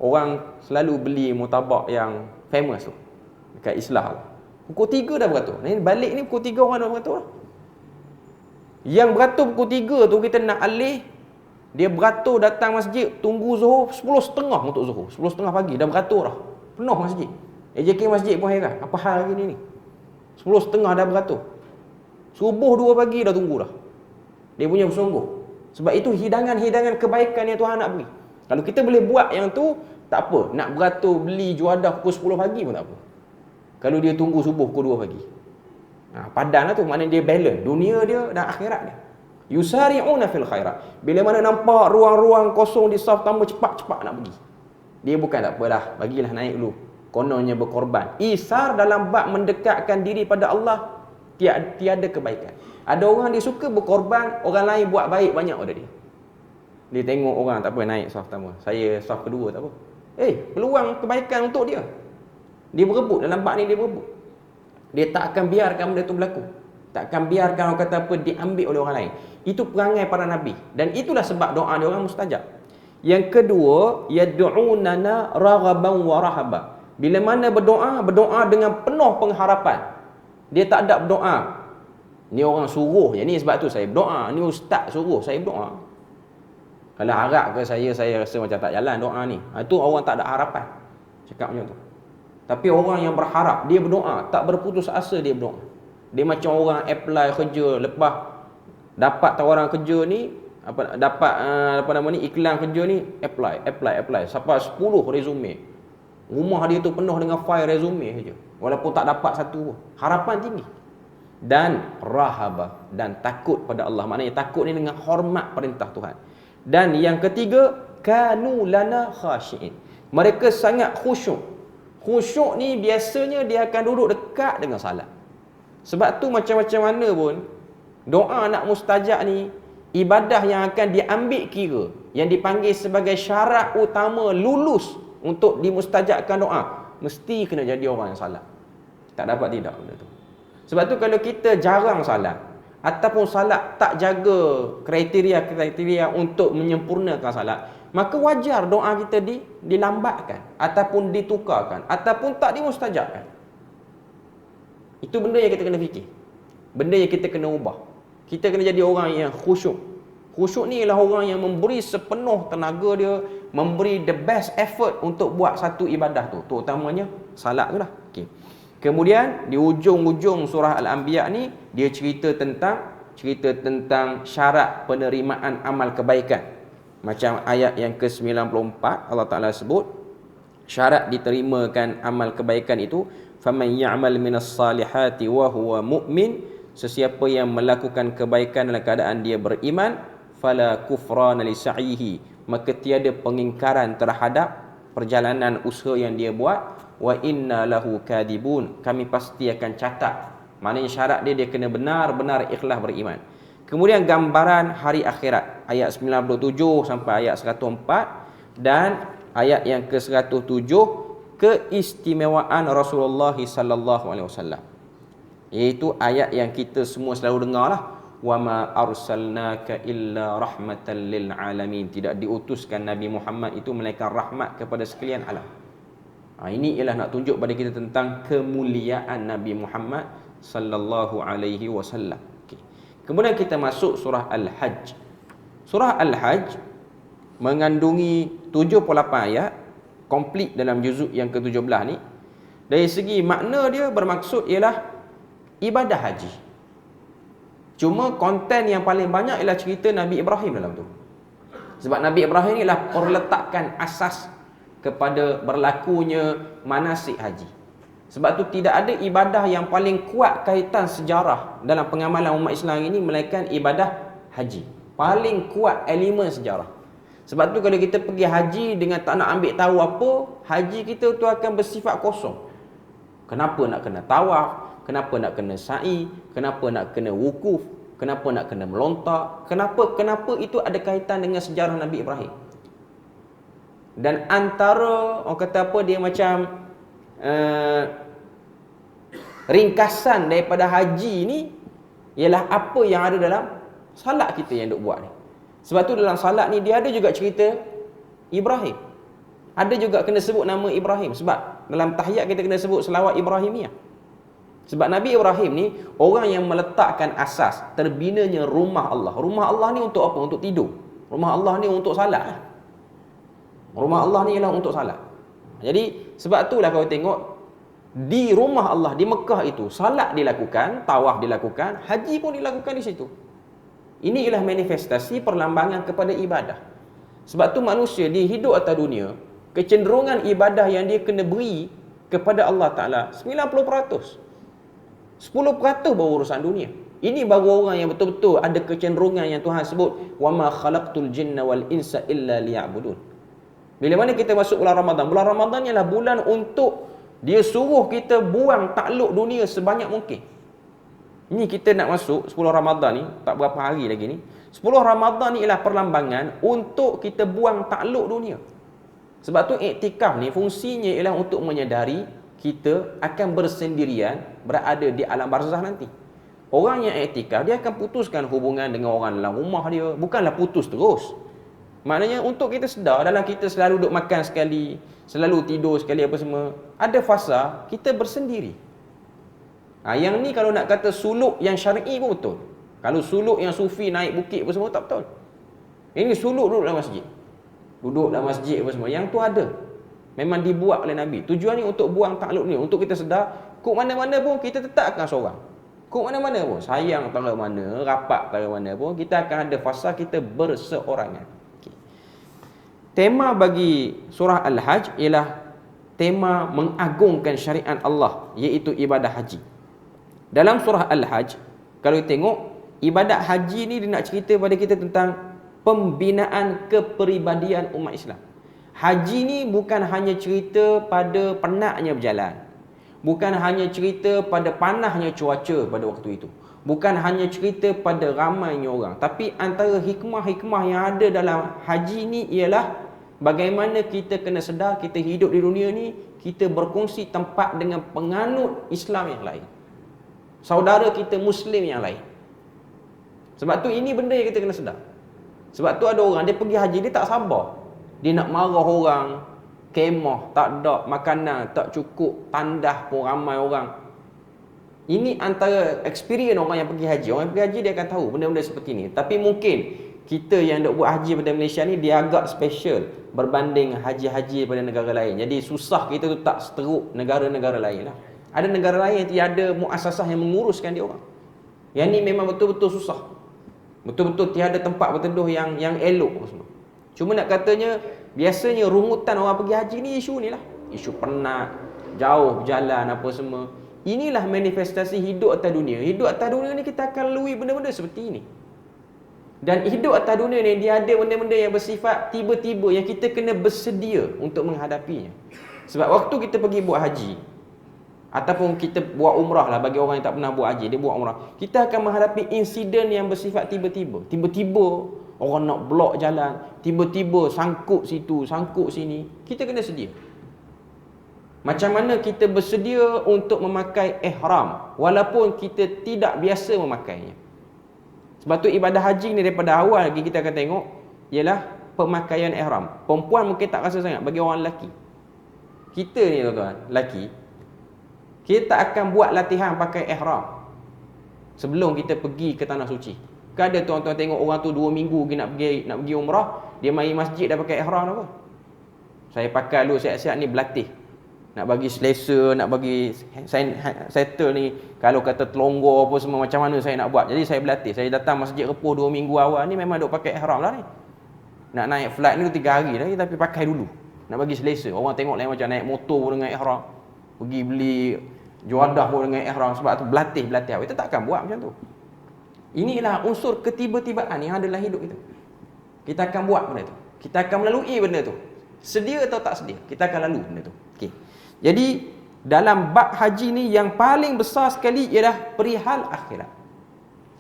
orang selalu beli murtabak yang famous tu dekat Islah. Pukul 3 dah beratur. Ni balik ni pukul 3 orang dah beratur lah. Yang beratur pukul 3 tu kita nak alih, dia beratur datang masjid, tunggu Zuhur 10.30 untuk Zuhur. 10.30 pagi dah beratur dah. Penuh masjid. AJK masjid pun heran. Apa hal lagi ni? 10.30 dah beratur. Subuh 2 pagi dah tunggu dah. Dia punya bersungguh. Sebab itu hidangan-hidangan kebaikan yang Tuhan nak beri. Kalau kita boleh buat yang tu, tak apa. Nak beratur beli juadah pukul 10 pagi pun tak apa. Kalau dia tunggu subuh pukul 2 pagi. Padan lah tu, maknanya dia balance dunia dia dan akhirat dia. Yusari'una fil khairat. Bila mana nampak ruang-ruang kosong di saf tambah cepat-cepat nak pergi. Dia bukan tak apalah, bagilah naik dulu. Kononnya berkorban. Isar dalam bab mendekatkan diri pada Allah, tiada kebaikan. Ada orang dia suka berkorban, orang lain buat baik banyak pada dia. Dia tengok orang tak apa naik saf pertama, saya saf kedua tak apa. Peluang kebaikan untuk dia. Dia berebut dalam bab ni, dia berebut. Dia tak akan biarkan benda tu berlaku. Tak akan biarkan orang kata apa diambil oleh orang lain. Itu perangai para nabi. Dan itulah sebab doa dia orang mustajab. Yang kedua, yad'unana raghaban wa rahaba. Bila mana berdoa dengan penuh pengharapan. Dia tak ada berdoa, ni orang suruh je ni, sebab tu saya berdoa. Ni ustaz suruh saya berdoa. Kalau harap ke saya rasa macam tak jalan doa ni. Itu orang tak ada harapan. Cakap macam tu. Tapi orang yang berharap, dia berdoa, tak berputus asa dia berdoa. Dia macam orang apply kerja, lepas dapat tawaran kerja ni, iklan kerja ni, apply. Sampai 10 resume. Rumah dia tu penuh dengan file resume saja. Walaupun tak dapat satu pun. Harapan tinggi. Dan rahaba, dan takut pada Allah. Maknanya takut ni dengan hormat perintah Tuhan. Dan yang ketiga, kanu lana khashi'in. Mereka sangat khusyuk. Khusyuk ni biasanya dia akan duduk dekat dengan salat. Sebab tu macam-macam mana pun, doa nak mustajab ni, ibadah yang akan diambil kira, yang dipanggil sebagai syarat utama lulus untuk dimustajabkan doa, mesti kena jadi orang yang salat. Tak dapat tidak benda tu. Sebab tu kalau kita jarang salat, ataupun salat tak jaga kriteria-kriteria untuk menyempurnakan salat, maka wajar doa kita dilambatkan, ataupun ditukarkan, ataupun tak dimustajabkan. Itu benda yang kita kena fikir. Benda yang kita kena ubah. Kita kena jadi orang yang khusyuk. Khusyuk ni ialah orang yang memberi sepenuh tenaga dia, memberi the best effort untuk buat satu ibadah tu. Terutamanya salat tu lah. Okay. Kemudian di ujung-ujung surah Al-Anbiya ni, dia cerita tentang syarat penerimaan amal kebaikan. Macam ayat yang ke-94, Allah Ta'ala sebut, syarat diterimakan amal kebaikan itu, faman ya'mal minas salihati wa huwa mu'min, sesiapa yang melakukan kebaikan dalam keadaan dia beriman, fala kufrana li sa'ihi, maka tiada pengingkaran terhadap perjalanan usaha yang dia buat, wa inna lahu kadibun, kami pasti akan catat. Maknanya syarat dia kena benar-benar ikhlas beriman. Kemudian gambaran hari akhirat, ayat 97 sampai ayat 104, dan ayat yang ke-107, keistimewaan Rasulullah sallallahu alaihi wasallam. Iaitu ayat yang kita semua selalu dengarlah, wa ma arsalnaka illa rahmatan lil alamin. Tidak diutuskan Nabi Muhammad itu melainkan rahmat kepada sekalian alam. Ini ialah nak tunjuk pada kita tentang kemuliaan Nabi Muhammad sallallahu alaihi wasallam. Kemudian kita masuk surah Al-Hajj. Surah Al-Hajj mengandungi 78 ayat, komplit dalam juzuk yang ke-17 ni. Dari segi makna dia bermaksud ialah ibadah haji. Cuma konten yang paling banyak ialah cerita Nabi Ibrahim dalam tu. Sebab Nabi Ibrahim ni lah perletakkan asas kepada berlakunya manasik haji. Sebab tu tidak ada ibadah yang paling kuat kaitan sejarah dalam pengamalan umat Islam ini melainkan ibadah haji. Paling kuat elemen sejarah. Sebab tu kalau kita pergi haji dengan tak nak ambil tahu apa, haji kita tu akan bersifat kosong. Kenapa nak kena tawaf? Kenapa nak kena sa'i? Kenapa nak kena wukuf? Kenapa nak kena melontak? Kenapa itu ada kaitan dengan sejarah Nabi Ibrahim? Dan antara orang kata apa, dia macam ringkasan daripada haji ni ialah apa yang ada dalam salat kita yang duk buat ni. Sebab tu dalam salat ni dia ada juga cerita Ibrahim. Ada juga kena sebut nama Ibrahim. Sebab dalam tahiyat kita kena sebut selawat Ibrahimiyah. Sebab Nabi Ibrahim ni orang yang meletakkan asas terbinanya rumah Allah. Rumah Allah ni untuk apa? Untuk tidur. Rumah Allah ni untuk salat. Rumah Allah ni ialah untuk salat. Jadi sebab itulah kalau tengok di rumah Allah di Mekah itu salat dilakukan, tawaf dilakukan, haji pun dilakukan di situ. Ini ialah manifestasi perlambangan kepada ibadah. Sebab tu manusia di hidup atas dunia, kecenderungan ibadah yang dia kena beri kepada Allah Ta'ala 90%. 10% baru urusan dunia. Ini baru orang yang betul-betul ada kecenderungan yang Tuhan sebut wa ma khalaqtul jinna wal insa illa liya'budun. Bila mana kita masuk bulan Ramadan, bulan Ramadan ialah bulan untuk dia suruh kita buang takluk dunia sebanyak mungkin. Ini kita nak masuk 10 Ramadan ni, tak berapa hari lagi ni. 10 Ramadan ni ialah perlambangan untuk kita buang takluk dunia. Sebab tu iktikaf ni fungsinya ialah untuk menyedari kita akan bersendirian berada di alam barzah nanti. Orang yang iktikaf dia akan putuskan hubungan dengan orang dalam rumah dia, bukanlah putus terus. Maknanya untuk kita sedar dalam kita selalu duduk makan sekali, selalu tidur sekali apa semua, ada fasa kita bersendiri. Yang ni kalau nak kata suluk yang syar'i pun betul. Kalau suluk yang sufi naik bukit apa semua tak betul. Ini suluk duduk dalam masjid. Duduk dalam masjid apa semua, yang tu ada. Memang dibuat oleh Nabi. Tujuannya untuk buang takluk ni, untuk kita sedar, kok mana-mana pun kita tetap akan seorang. Kok mana-mana pun, sayang tara mana, rapat tara mana pun, kita akan ada fasa kita berseorangan. Okay. Tema bagi surah Al-Hajj ialah tema mengagungkan syariat Allah, iaitu ibadah haji. Dalam surah Al-Hajj, kalau kita tengok, ibadat haji ni dia nak cerita pada kita tentang pembinaan kepribadian umat Islam. Haji ni bukan hanya cerita pada penatnya berjalan. Bukan hanya cerita pada panasnya cuaca pada waktu itu. Bukan hanya cerita pada ramainya orang. Tapi antara hikmah-hikmah yang ada dalam haji ni ialah bagaimana kita kena sedar kita hidup di dunia ni, kita berkongsi tempat dengan penganut Islam yang lain. Saudara kita Muslim yang lain. Sebab tu ini benda yang kita kena sedar. Sebab tu ada orang dia pergi haji dia tak sabar. Dia nak marah orang, kemah tak ada, makanan tak cukup, tandah pun ramai orang. Ini antara experience orang yang pergi haji. Orang yang pergi haji dia akan tahu benda-benda seperti ini. Tapi mungkin kita yang nak buat haji pada Malaysia ni dia agak special berbanding haji-haji pada negara lain. Jadi susah kita tu tak seteruk negara-negara lain lah. Ada negara lain yang tiada muasasah yang menguruskan dia orang. Yang ni memang betul-betul susah. Betul-betul tiada tempat berteduh yang elok semua. Cuma nak katanya, biasanya rungutan orang pergi haji ni isu ni lah. Isu penat, jauh berjalan apa semua. Inilah manifestasi hidup atas dunia. Hidup atas dunia ni kita akan lalui benda-benda seperti ini. Dan hidup atas dunia ni dia ada benda-benda yang bersifat tiba-tiba yang kita kena bersedia untuk menghadapinya. Sebab waktu kita pergi buat haji, ataupun kita buat umrah lah bagi orang yang tak pernah buat haji, dia buat umrah, kita akan menghadapi insiden yang bersifat tiba-tiba. Tiba-tiba orang nak blok jalan, tiba-tiba sangkut situ, sangkut sini. Kita kena sedia. Macam mana kita bersedia untuk memakai ihram walaupun kita tidak biasa memakainya. Sebab tu ibadah haji ni daripada awal lagi kita akan tengok ialah pemakaian ihram. Perempuan mungkin tak rasa sangat bagi orang lelaki. Kita ni tuan-tuan, lelaki, kita tak akan buat latihan pakai ihram sebelum kita pergi ke tanah suci. Kan ada tuan-tuan tengok orang tu 2 minggu nak pergi umrah, dia mari masjid dah pakai ihram apa? Saya pakai dulu siap-siap ni berlatih. Nak bagi selesa, nak bagi settle ni, kalau kata telonggor apa semua macam mana saya nak buat. Jadi saya berlatih. Saya datang masjid Repuh 2 minggu awal ni memang duk pakai ihram lah ni. Nak naik flight ni 3 hari dah, tapi pakai dulu. Nak bagi selesa. Orang tengok lain macam naik motor dengan ihram. Pergi beli juadah pun dengan ihram. Sebab tu berlatih. Kita takkan buat macam tu. Inilah unsur ketiba-tibaan yang ada dalam hidup kita. Kita akan buat benda tu. Kita akan melalui benda tu. Sedia atau tak sedia, kita akan lalui benda tu. Okey. Jadi dalam bab haji ni yang paling besar sekali ialah perihal akhirat.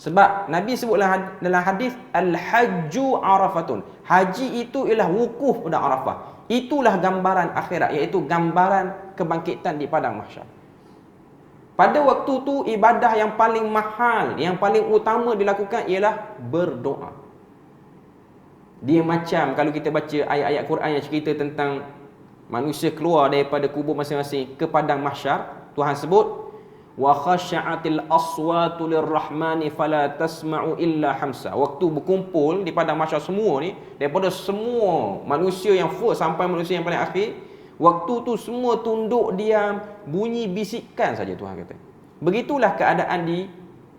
Sebab Nabi sebut dalam hadis al-hajju arafatun. Haji itu ialah wukuf pada Arafah. Itulah gambaran akhirat, iaitu gambaran kebangkitan di padang mahsyar. Pada waktu tu ibadah yang paling mahal, yang paling utama dilakukan ialah berdoa. Dia macam kalau kita baca ayat-ayat Quran yang cerita tentang manusia keluar daripada kubur masing-masing ke padang mahsyar, Tuhan sebut wa khasha'atil aswatu lirrahmani fala tasma'u illa hamsa. Waktu berkumpul di padang mahsyar semua ni, daripada semua manusia yang first sampai manusia yang paling akhir, waktu tu semua tunduk diam, bunyi bisikan saja, Tuhan kata. Begitulah keadaan di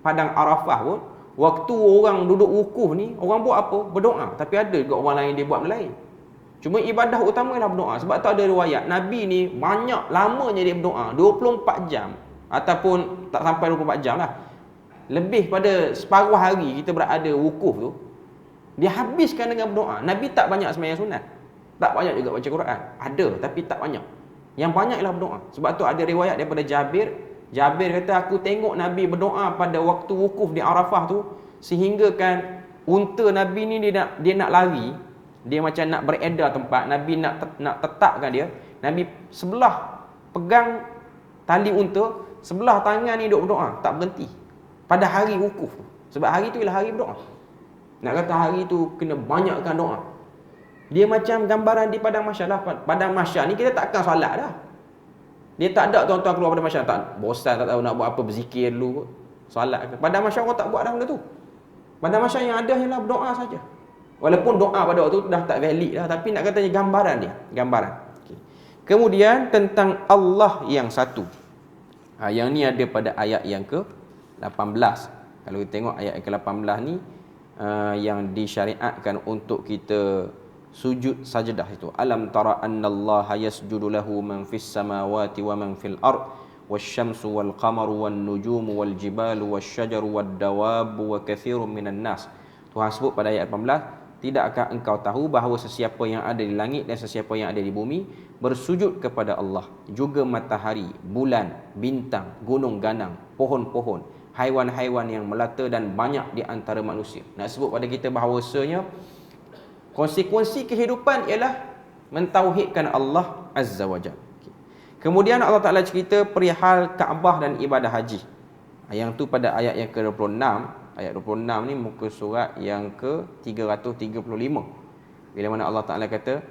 padang Arafah pun. Waktu orang duduk wukuf ni, orang buat apa? Berdoa. Tapi ada juga orang lain dia buat benda lain. Cuma ibadah utama ialah berdoa. Sebab tu ada riwayat Nabi ni banyak lamanya dia berdoa, 24 jam ataupun tak sampai 24 jam lah. Lebih pada separuh hari kita berada wukuf tu, dia habiskan dengan berdoa. Nabi tak banyak sembahyang sunat. Tak banyak juga baca Quran. Ada tapi tak banyak. Yang banyak ialah berdoa. Sebab tu ada riwayat daripada Jabir. Jabir kata, aku tengok Nabi berdoa pada waktu wukuf di Arafah tu, sehingga kan unta Nabi ni dia nak lari, dia macam nak beredar tempat, Nabi nak tetapkan dia. Nabi sebelah pegang tali unta, sebelah tangan ni duk berdoa, tak berhenti. Pada hari wukuf. Sebab hari tu ialah hari berdoa. Nak kata hari tu kena banyakkan doa. Dia macam gambaran di padang mahsyar lah. Padang mahsyar ni kita takkan solat dah. Dia tak ada tuan-tuan keluar pada mahsyar, tak bosan, tak tahu nak buat apa, berzikir dulu, solat ke. Pada mahsyar orang tak buat dah benda tu. Pada mahsyar yang ada ialah berdoa saja. Walaupun doa pada waktu tu dah tak valid dah, tapi nak katanya gambaran dia, gambaran. Okay. Kemudian tentang Allah yang satu. Yang ni ada pada ayat yang ke-18. Kalau kita tengok ayat yang ke-18 ni, yang disyariatkan untuk kita sujud sajdah itu. Alam tara annallaha yasjudu lahu man fis samawati wa man fil ard wasyamsu wal qamaru wan nujumu wal jibalu wasyajaru wad dawabu wa katsirun minan nas. Tuhan sebut pada ayat 18, tidakkah engkau tahu bahawa sesiapa yang ada di langit dan sesiapa yang ada di bumi bersujud kepada Allah, juga matahari, bulan, bintang, gunung ganang, pohon-pohon, haiwan-haiwan yang melata dan banyak di antara manusia. Nak sebut pada kita bahawasanya konsekuensi kehidupan ialah mentauhidkan Allah Azza wa Jalla. Kemudian Allah Ta'ala cerita perihal Kaabah dan ibadah haji. Yang tu pada ayat yang ke-26. Ayat 26 ni muka surat yang ke-335. Bila mana Allah Ta'ala kata,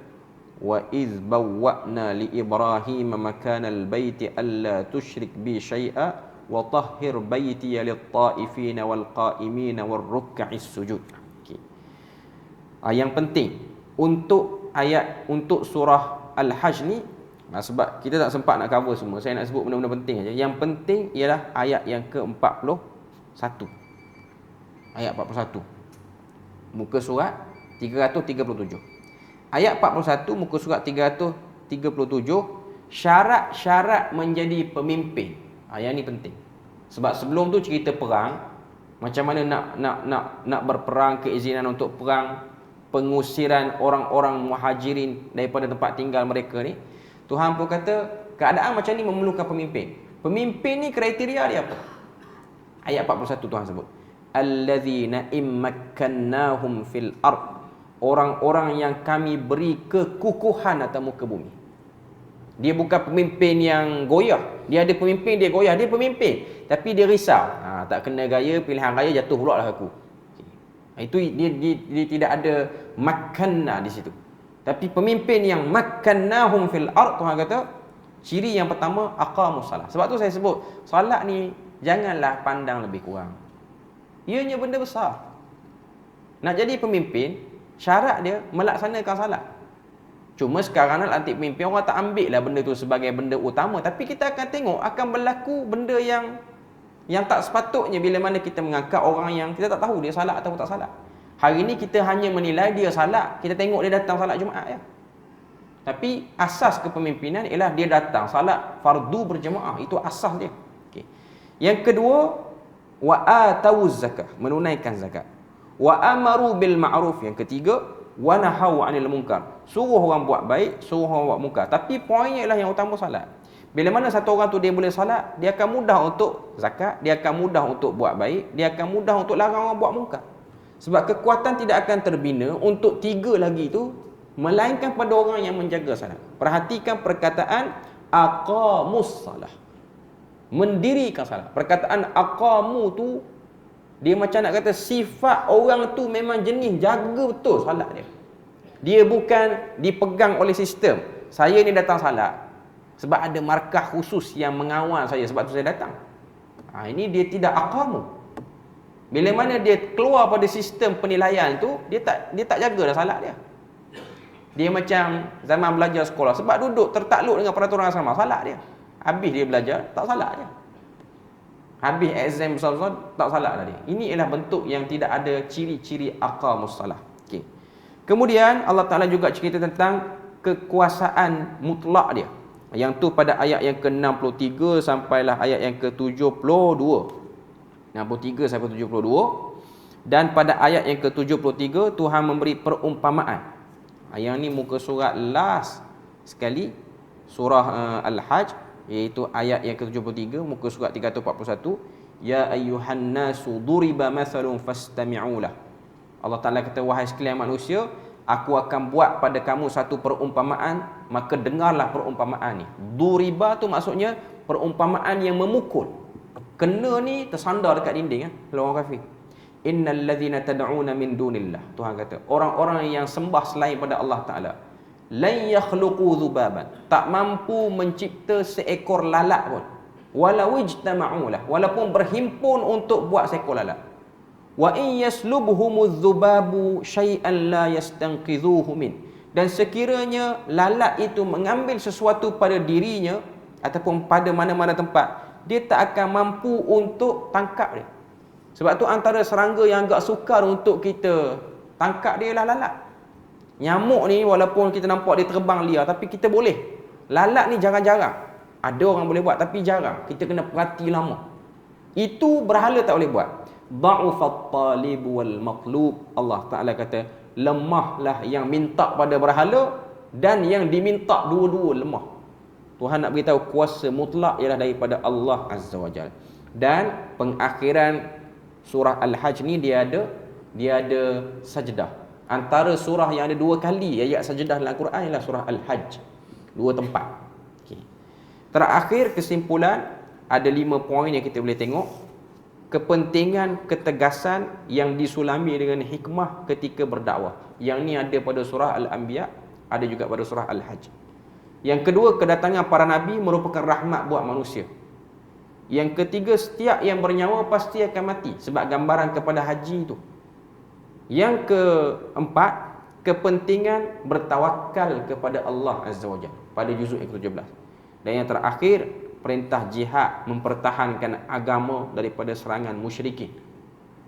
wa iz bawwa'na li Ibrahim makanal baiti alla tusyrik bi syai'a wa tahhir baitiya lit ta'ifina wal qa'imina war ruk'is sujud. Yang penting untuk untuk surah Al-Hajj ni, sebab kita tak sempat nak cover semua, saya nak sebut benda-benda penting aja. Yang penting ialah ayat yang ke-41. Ayat 41. Muka surat 337. Ayat 41 muka surat 337, syarat-syarat menjadi pemimpin. Yang ni penting. Sebab sebelum tu cerita perang, macam mana nak berperang, keizinan untuk perang, pengusiran orang-orang muhajirin daripada tempat tinggal mereka ni. Tuhan pun kata keadaan macam ni memerlukan pemimpin. Pemimpin ni kriteria dia apa? Ayat 41 Tuhan sebut, allazina immakkannahum fil ard, orang-orang yang kami beri kekukuhan atas muka bumi. Dia bukan pemimpin yang goyah. Dia ada pemimpin dia goyah, dia pemimpin tapi dia risau. Tak kena gaya, pilihan raya jatuh pula lah aku. Itu dia tidak ada makanna di situ. Tapi pemimpin yang makannahum fil ard, Tuhan kata ciri yang pertama aqamus salat. Sebab tu saya sebut solat ni janganlah pandang lebih kurang. Ianya benda besar. Nak jadi pemimpin, syarat dia melaksanakan salat. Cuma sekarang nak lantik pemimpin, orang tak ambil lah benda tu sebagai benda utama. Tapi kita akan tengok akan berlaku benda yang tak sepatutnya bila mana kita mengangkat orang yang kita tak tahu dia salat atau tak salat. Hari ni kita hanya menilai dia salat, kita tengok dia datang salat Jumaat ya. Tapi asas kepemimpinan ialah dia datang salat fardu berjemaah, itu asas dia. Okey. Yang kedua, wa atawuz zakah, menunaikan zakat. Wa amaru bil ma'ruf, yang ketiga, wa nahau 'anil munkar, suruh orang buat baik, suruh orang buat munkar. Tapi poinnya ialah yang utama salat. Bila mana satu orang tu dia boleh salat, dia akan mudah untuk zakat, dia akan mudah untuk buat baik, dia akan mudah untuk larang orang buat munkar. Sebab kekuatan tidak akan terbina untuk tiga lagi tu, melainkan pada orang yang menjaga salat. Perhatikan perkataan aqamus salah, mendirikan salat. Perkataan aqamu tu, dia macam nak kata sifat orang tu memang jenis jaga betul salat dia. Dia bukan dipegang oleh sistem. Saya ni datang salat sebab ada markah khusus yang mengawal saya, sebab tu saya datang. Ini dia tidak aqamu. Bila mana dia keluar pada sistem penilaian tu, dia tak jaga dah salat dia. Dia macam zaman belajar sekolah, sebab duduk tertakluk dengan peraturan asrama, salat dia. Habis dia belajar, tak salat dia. Habis exam besar-besar, tak salat dah dia. Ini ialah bentuk yang tidak ada ciri-ciri aqamus salah. Okay. Kemudian Allah Ta'ala juga cerita tentang kekuasaan mutlak dia. Yang tu pada ayat yang ke-63 sampailah ayat yang ke-72. 63 sampai 72. Dan pada ayat yang ke-73 Tuhan memberi perumpamaan. Yang ni muka surat last sekali surah Al-Hajj, iaitu ayat yang ke-73 muka surat 341. Ya ayyuhan nasu duriba mathalun fastami'u lah. Allah Ta'ala kata, wahai sekalian manusia, aku akan buat pada kamu satu perumpamaan, maka dengarlah perumpamaan ni. Duriba tu maksudnya perumpamaan yang memukul. Kena ni tersandar dekat dinding kalau orang kafir. Innal ladzina tad'una min dunillah, Tuhan kata, orang-orang yang sembah selain pada Allah Ta'ala, lan yakhluqu dzubaban, tak mampu mencipta seekor lalat pun. Walau ijtama'u lah, walaupun berhimpun untuk buat seekor lalat. Wa in yaslubhumudz dzubabu syai'an la yastanqidhuhu min, dan sekiranya lalat itu mengambil sesuatu pada dirinya ataupun pada mana-mana tempat, dia tak akan mampu untuk tangkap dia. Sebab tu antara serangga yang agak sukar untuk kita tangkap dia ialah lalat. Nyamuk ni walaupun kita nampak dia terbang liar, tapi kita boleh. Lalat ni jarang-jarang. Ada orang boleh buat tapi jarang. Kita kena perhati lama. Itu berhala tak boleh buat. Dha'ufat talib wal matlub. Allah Ta'ala kata, lemahlah yang minta pada berhala dan yang diminta, dua-dua lemah. Tuhan nak beritahu kuasa mutlak ialah daripada Allah Azza wa Jalla. Dan pengakhiran surah Al-Hajj ni dia ada sajdah. Antara surah yang ada dua kali ayat sajdah dalam Al-Quran ialah surah Al-Hajj. Dua tempat. Okay. Terakhir kesimpulan, ada 5 poin yang kita boleh tengok. Kepentingan ketegasan yang disulami dengan hikmah ketika berdakwah. Yang ni ada pada surah Al-Anbiya, ada juga pada surah Al-Hajj. Yang kedua, kedatangan para nabi merupakan rahmat buat manusia. Yang ketiga, setiap yang bernyawa pasti akan mati, sebab gambaran kepada haji itu. Yang keempat, kepentingan bertawakal kepada Allah Azza wa Jalla pada juzuk yang ke-17. Dan yang terakhir, perintah jihad mempertahankan agama daripada serangan musyrikin.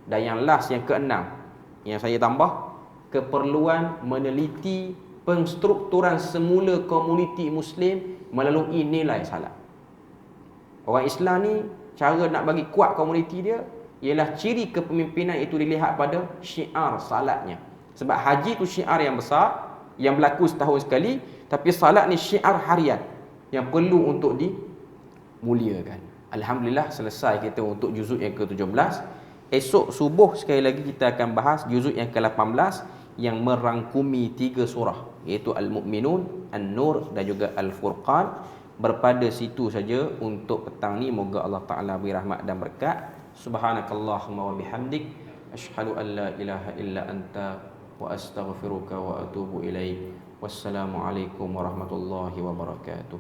Dan yang last, yang keenam, yang saya tambah, keperluan meneliti penstrukturan semula komuniti Muslim melalui nilai salat. Orang Islam ni, cara nak bagi kuat komuniti dia ialah ciri kepemimpinan itu dilihat pada syiar salatnya. Sebab haji tu syiar yang besar, yang berlaku setahun sekali, tapi salat ni syiar harian yang perlu untuk dimuliakan. Alhamdulillah, selesai kita untuk juzuk yang ke-17. Esok subuh sekali lagi kita akan bahas juzuk yang ke-18 yang merangkumi 3 surah, iaitu Al-Mu'minun, An-Nur dan juga Al-Furqan. Berpada situ saja untuk petang ni. Moga Allah Ta'ala beri rahmat dan berkat. Subhanakallahumma wa bihamdik, asyhadu an la ilaha illa anta, wa astaghfiruka wa atubu ilaik. Wassalamualaikum warahmatullahi wabarakatuh.